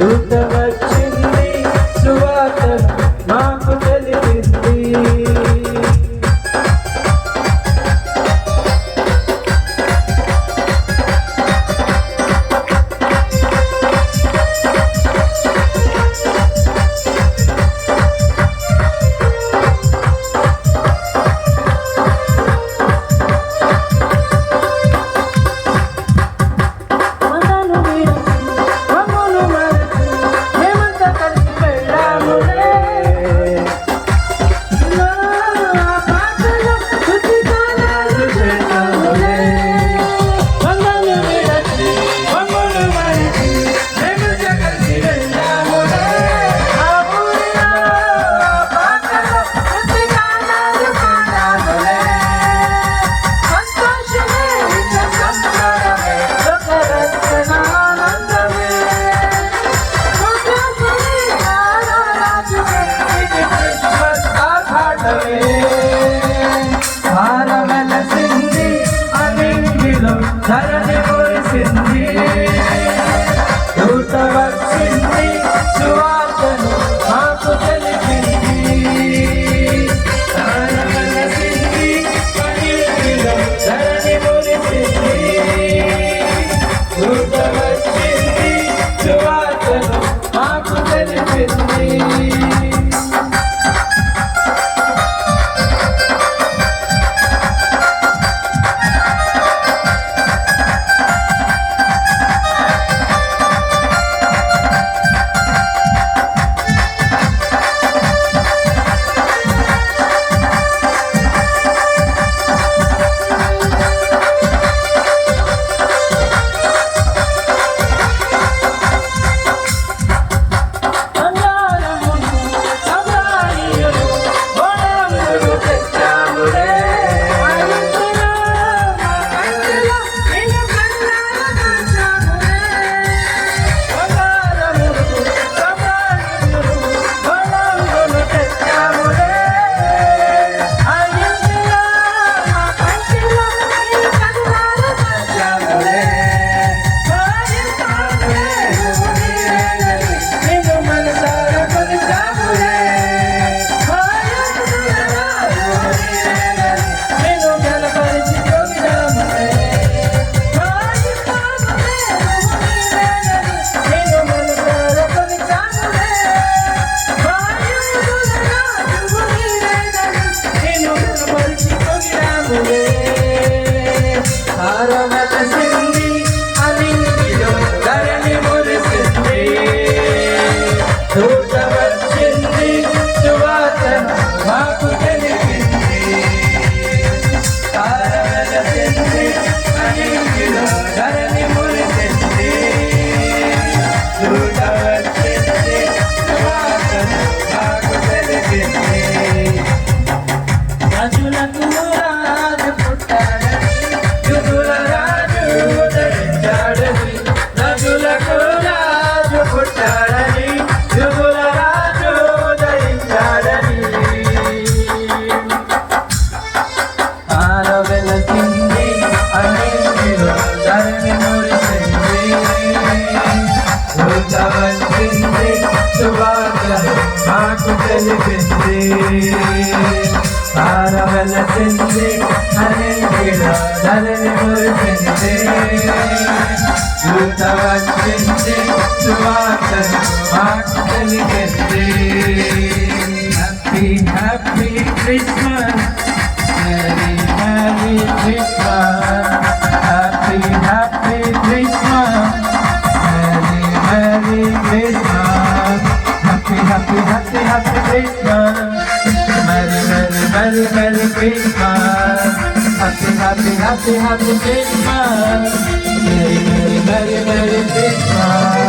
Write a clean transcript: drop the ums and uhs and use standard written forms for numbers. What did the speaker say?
దూత వచ్చింది సువార్తను మాకు తెలిపింది. భారమెలసింది అనింగిలో ధరణి మురిసింది. దూత వచ్చింది సువార్తను మాకు తెలిపింది. భారమెలసింది అనింగిలో ధరణి మురిసింది. దూత వచ్చింది సువార్తను మాకు తెలిపింది. భారమెలసింది అనింగిలో ధరణి మురిసింది. దూత వచ్చింది సువార్తను మాకు తెలిపింది. భారమెలసింది అనింగిలో ధరణి మురిసింది. దూత వచ్చింది సువార్తను మాకు తెలిపింది. రాజులకు రాజు పుట్టాడని యుగుల రాజు ధరించాడని. రాజులకు రాజు పుట్టాడని యుగుల రాజు ధరించాడని. భారమెలసింది అనింగిలో ధరణి మురిసింది. దూత వచ్చింది సువార్తను మాకు తెలిపింది. భారమెలసింది అనింగిలో ధరణి మురిసింది. దూత వచ్చింది సువార్తను మాకు తెలిపింది. Happy happy Christmas, merry merry Christmas. Happy happy Christmas, merry merry Christmas. Happy happy happy happy Christmas. Merry, Merry, Merry, Merry Christmas. Happy, happy, happy, happy Christmas. Merry, Merry, Merry, Merry Christmas.